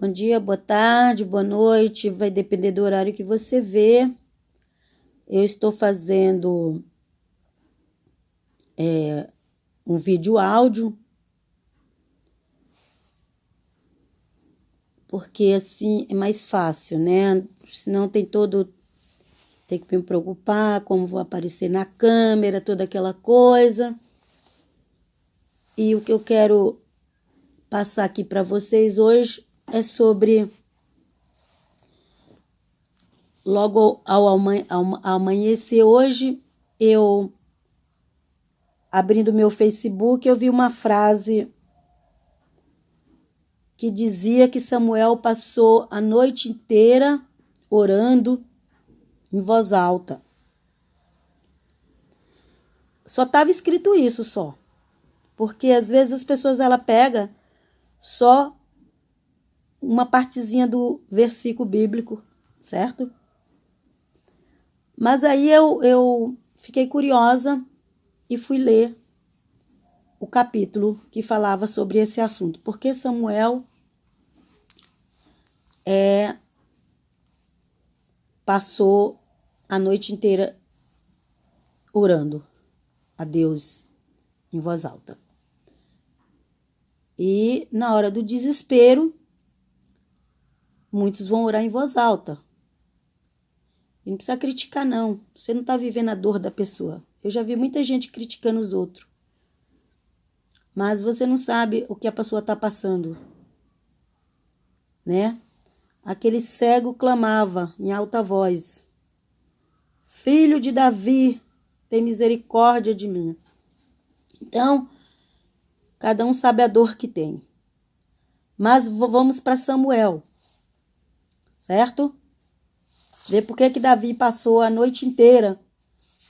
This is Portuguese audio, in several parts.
Bom dia, boa tarde, boa noite, vai depender do horário que você vê. Eu estou fazendo um vídeo áudio, porque assim é mais fácil, né? Senão tem que me preocupar, como vou aparecer na câmera, toda aquela coisa. E o que eu quero passar aqui para vocês hoje é sobre logo ao amanhecer hoje, eu abrindo meu Facebook, eu vi uma frase que dizia que Samuel passou a noite inteira orando em voz alta. Só estava escrito isso só. Porque às vezes as pessoas pegam só uma partezinha do versículo bíblico, certo? Mas aí eu fiquei curiosa e fui ler o capítulo que falava sobre esse assunto. Porque Samuel passou a noite inteira orando a Deus em voz alta. E na hora do desespero, muitos vão orar em voz alta. E não precisa criticar, não. Você não está vivendo a dor da pessoa. Eu já vi muita gente criticando os outros. Mas você não sabe o que a pessoa está passando, né? Aquele cego clamava em alta voz: Filho de Davi, tem misericórdia de mim. Então, cada um sabe a dor que tem. Mas vamos para Samuel, certo? Ver por que Davi passou a noite inteira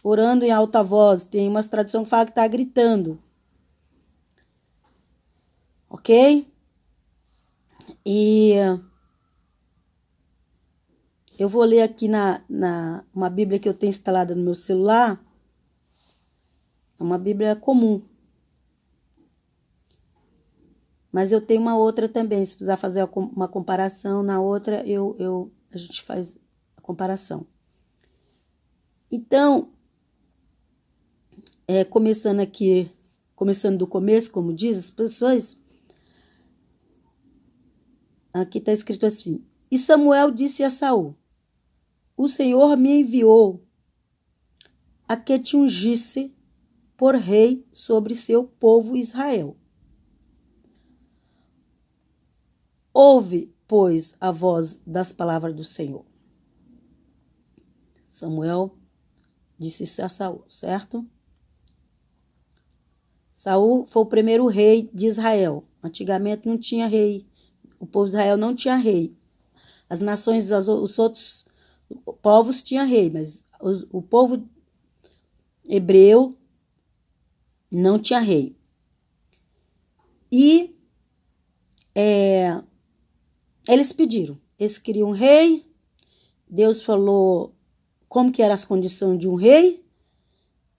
orando em alta voz. Tem umas traduções que falam que está gritando. Ok? E eu vou ler aqui uma Bíblia que eu tenho instalada no meu celular. É uma Bíblia comum. Mas eu tenho uma outra também. Se precisar fazer uma comparação, na outra a gente faz a comparação. Então, começando do começo, como diz as pessoas, aqui está escrito assim: E Samuel disse a Saul: O Senhor me enviou a que te ungisse por rei sobre seu povo Israel. Ouve, pois, a voz das palavras do Senhor. Samuel disse isso a Saul, certo? Saul foi o primeiro rei de Israel. Antigamente não tinha rei. O povo de Israel não tinha rei. As nações, os outros povos tinham rei, mas o povo hebreu não tinha rei. E eles queriam um rei. Deus falou como que eram as condições de um rei,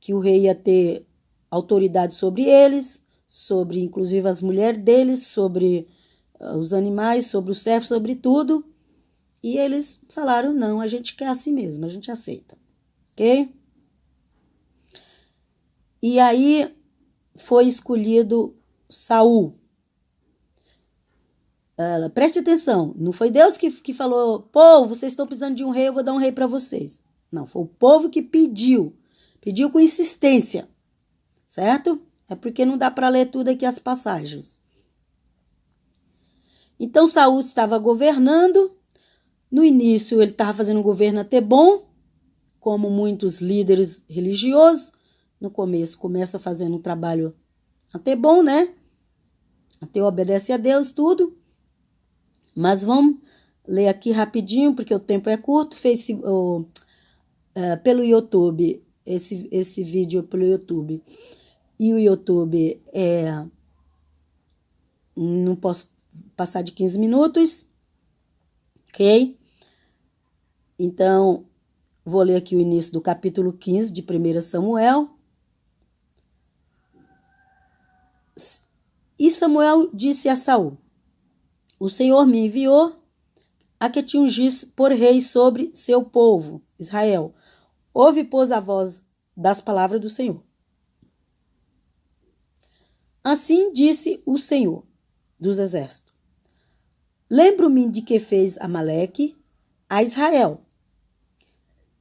que o rei ia ter autoridade sobre eles, sobre inclusive as mulheres deles, sobre os animais, sobre os servos, sobre tudo. E eles falaram: não, a gente quer assim mesmo, a gente aceita. Ok? E aí foi escolhido Saul. Preste atenção, não foi Deus que falou: povo, vocês estão precisando de um rei, eu vou dar um rei para vocês. Não, foi o povo que pediu com insistência, certo? É porque não dá para ler tudo aqui as passagens. Então Saul estava governando. No início ele estava fazendo um governo até bom, como muitos líderes religiosos. No começo começa fazendo um trabalho até bom, né? Até obedece a Deus, tudo. Mas vamos ler aqui rapidinho, porque o tempo é curto. Pelo YouTube, esse vídeo pelo YouTube. E o YouTube não posso passar de 15 minutos. Ok? Então, vou ler aqui o início do capítulo 15 de 1 Samuel. E Samuel disse a Saul: o Senhor me enviou a que te ungisse por rei sobre seu povo, Israel. Ouve, pois, a voz das palavras do Senhor. Assim disse o Senhor dos exércitos. Lembro-me de que fez Amaleque a Israel,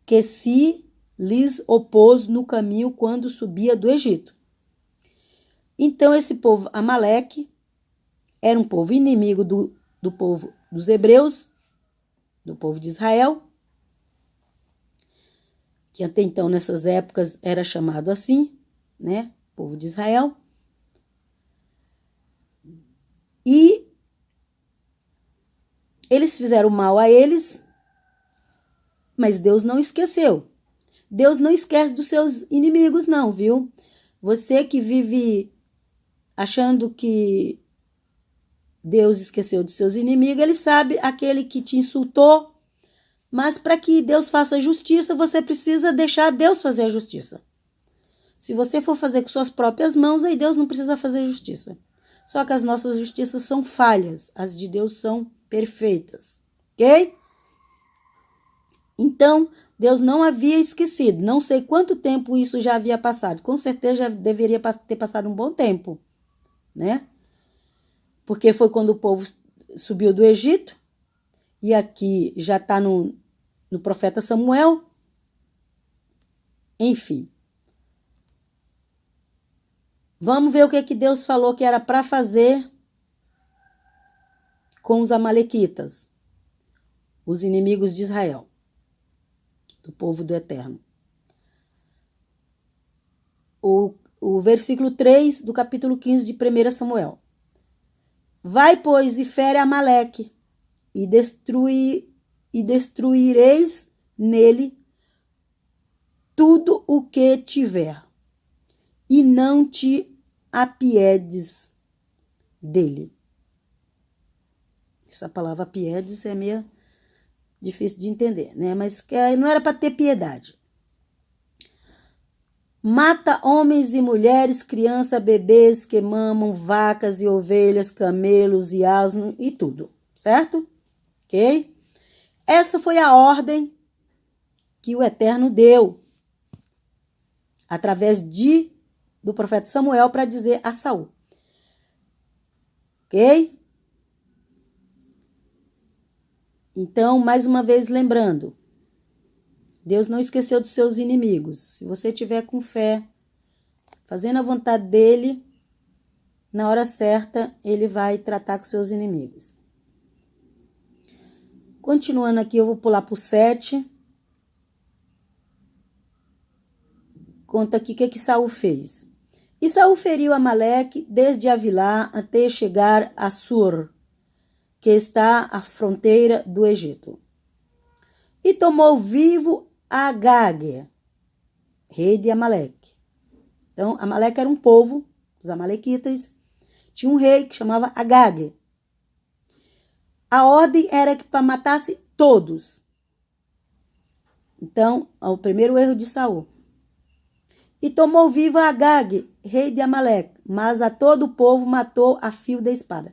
que se lhes opôs no caminho quando subia do Egito. Então esse povo Amaleque era um povo inimigo do povo dos hebreus, do povo de Israel, que até então nessas épocas era chamado assim, né? Povo de Israel. E eles fizeram mal a eles, mas Deus não esqueceu. Deus não esquece dos seus inimigos, não, viu? Você que vive achando que Deus esqueceu dos seus inimigos, ele sabe aquele que te insultou, mas para que Deus faça justiça, você precisa deixar Deus fazer a justiça. Se você for fazer com suas próprias mãos, aí Deus não precisa fazer justiça. Só que as nossas justiças são falhas, as de Deus são perfeitas, ok? Então, Deus não havia esquecido. Não sei quanto tempo isso já havia passado. Com certeza já deveria ter passado um bom tempo, né? Porque foi quando o povo subiu do Egito. E aqui já está no profeta Samuel. Enfim. Vamos ver o que Deus falou que era para fazer com os amalequitas, os inimigos de Israel, do povo do Eterno. O versículo 3 do capítulo 15 de 1 Samuel. Vai, pois, e fere Amaleque, e destruireis nele tudo o que tiver, e não te apiedes dele. Essa palavra apiedes é meio difícil de entender, né? Mas não era para ter piedade. Mata homens e mulheres, crianças, bebês que mamam, vacas e ovelhas, camelos e asno e tudo, certo? Ok? Essa foi a ordem que o Eterno deu através do profeta Samuel para dizer a Saul. Ok? Então, mais uma vez lembrando, Deus não esqueceu dos seus inimigos. Se você tiver com fé, fazendo a vontade dele, na hora certa, ele vai tratar com seus inimigos. Continuando aqui, eu vou pular para o 7. Conta aqui o que Saul fez. E Saul feriu Amaleque desde Avilá até chegar a Sur, que está à fronteira do Egito. E tomou vivo Agag, rei de Amaleque. Então, Amaleque era um povo, os amalequitas, tinha um rei que chamava Agag. A ordem era que para matasse todos. Então, o primeiro erro de Saul. E tomou vivo Agag, rei de Amaleque, mas a todo o povo matou a fio da espada.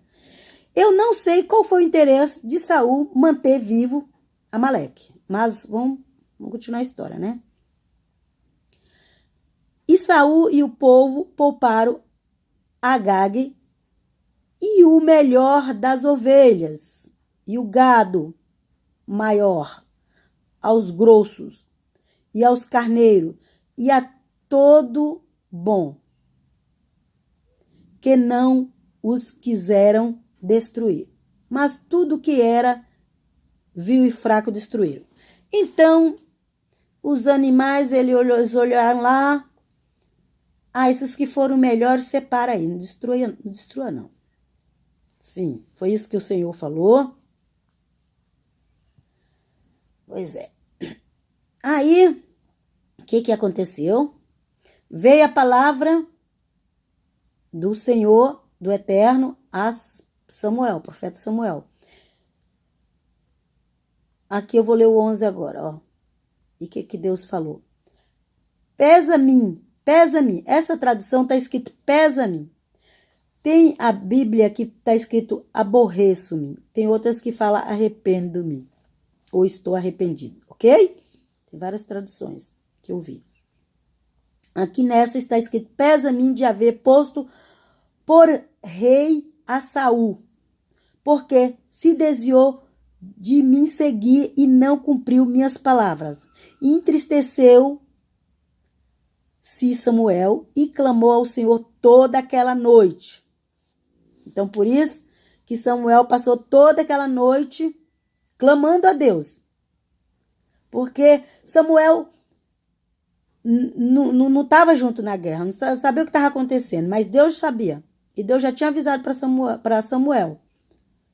Eu não sei qual foi o interesse de Saul manter vivo Amaleque, mas vamos continuar a história, né? E Saul e o povo pouparam Agag e o melhor das ovelhas e o gado maior, aos grossos e aos carneiros e a todo bom, que não os quiseram destruir. Mas tudo que era vil e fraco destruíram. Então, os animais, eles olharam lá. Ah, esses que foram melhores, separa aí. Não destrua não. Sim, foi isso que o Senhor falou. Pois é. Aí, o que aconteceu? Veio a palavra do Senhor, do Eterno, a Samuel, profeta Samuel. Aqui eu vou ler o 11 agora, ó. E o que Deus falou? Pesa-me. Essa tradução está escrito pesa-me. Tem a Bíblia que está escrito aborreço-me. Tem outras que falam arrependo-me. Ou estou arrependido, ok? Tem várias traduções que eu vi. Aqui nessa está escrito: pesa-me de haver posto por rei a Saul, porque se desviou de mim seguir e não cumpriu minhas palavras. E entristeceu-se Samuel e clamou ao Senhor toda aquela noite. Então, por isso que Samuel passou toda aquela noite clamando a Deus. Porque Samuel não estava junto na guerra, não sabia o que estava acontecendo, mas Deus sabia. E Deus já tinha avisado para Samuel,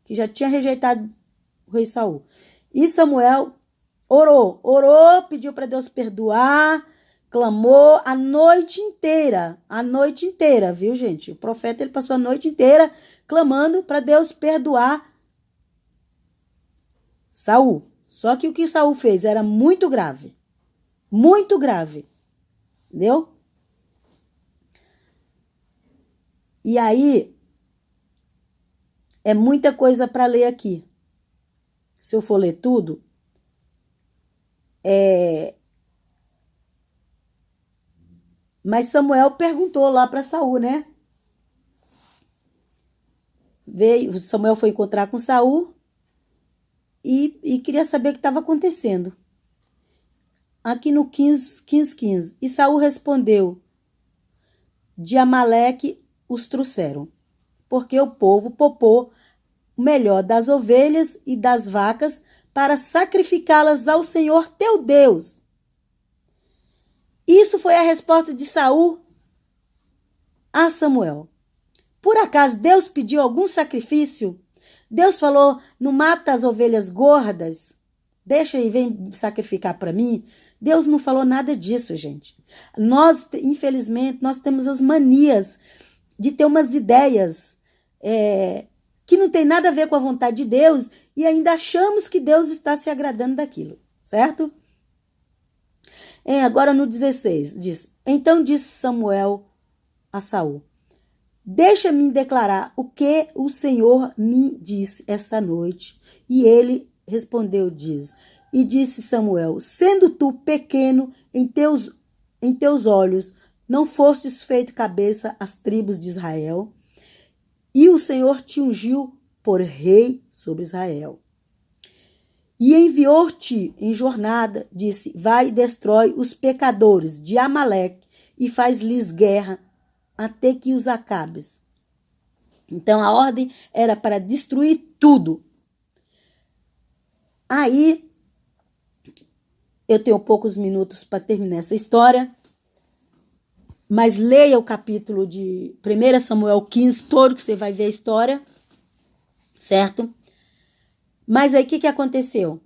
que já tinha rejeitado o rei Saul. E Samuel orou, pediu para Deus perdoar, clamou a noite inteira, viu, gente? O profeta, ele passou a noite inteira clamando para Deus perdoar Saul. Só que o que Saul fez era muito grave, entendeu? E aí, é muita coisa para ler aqui. Se eu for ler tudo, mas Samuel perguntou lá para Saul, né? Samuel foi encontrar com Saul e queria saber o que estava acontecendo. Aqui no 15. E Saul respondeu: de Amaleque os trouxeram, porque o povo popou o melhor das ovelhas e das vacas para sacrificá-las ao Senhor teu Deus. Isso foi a resposta de Saul a Samuel. Por acaso Deus pediu algum sacrifício? Deus falou: não mata as ovelhas gordas, deixa e vem sacrificar para mim. Deus não falou nada disso, gente. Nós, infelizmente, nós temos as manias de ter umas ideias que não tem nada a ver com a vontade de Deus e ainda achamos que Deus está se agradando daquilo, certo? Agora no 16, diz: então disse Samuel a Saul: deixa-me declarar o que o Senhor me disse esta noite. E ele respondeu, e disse Samuel: sendo tu pequeno em teus olhos, não fostes feito cabeça às tribos de Israel, e o Senhor te ungiu por rei sobre Israel. E enviou-te em jornada, disse: vai e destrói os pecadores de Amaleque e faz-lhes guerra até que os acabes. Então a ordem era para destruir tudo. Aí, eu tenho poucos minutos para terminar essa história, mas leia o capítulo de 1 Samuel 15, todo que você vai ver a história, certo? Mas aí o que aconteceu?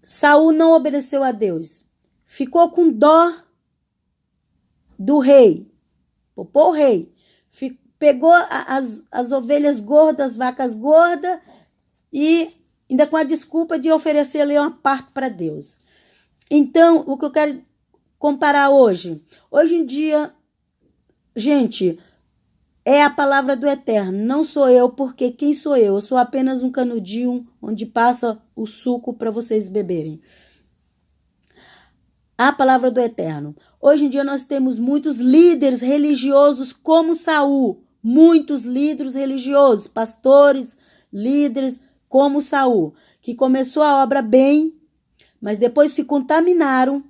Saul não obedeceu a Deus, ficou com dó do rei, popou o rei, pegou as ovelhas gordas, as vacas gordas, e ainda com a desculpa de oferecer ali uma parte para Deus. Então, o que eu quero comparar hoje em dia, gente, é a palavra do Eterno, não sou eu, porque quem sou eu? Eu sou apenas um canudinho onde passa o suco para vocês beberem. A palavra do Eterno. Hoje em dia nós temos muitos líderes religiosos como Saul, muitos líderes religiosos, pastores, líderes como Saul, que começou a obra bem, mas depois se contaminaram,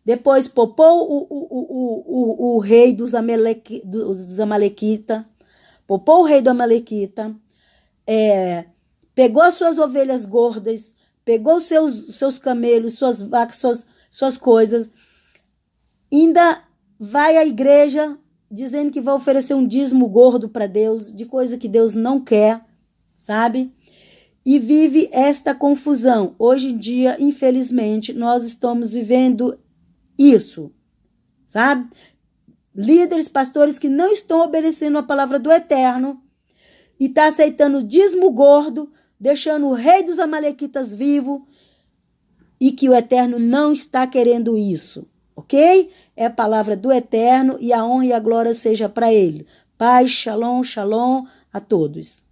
depois popou o rei dos Amalequita, popou o rei do Amalequita, pegou as suas ovelhas gordas, pegou seus camelos, suas vacas, suas coisas, ainda vai à igreja dizendo que vai oferecer um dízimo gordo para Deus, de coisa que Deus não quer, sabe? E vive esta confusão. Hoje em dia, infelizmente, nós estamos vivendo isso, sabe? Líderes, pastores que não estão obedecendo a palavra do Eterno e tá aceitando o dízimo gordo, deixando o rei dos Amalequitas vivo, e que o Eterno não está querendo isso. ok? É a palavra do Eterno e a honra e a glória seja para Ele. Paz, shalom, shalom a todos.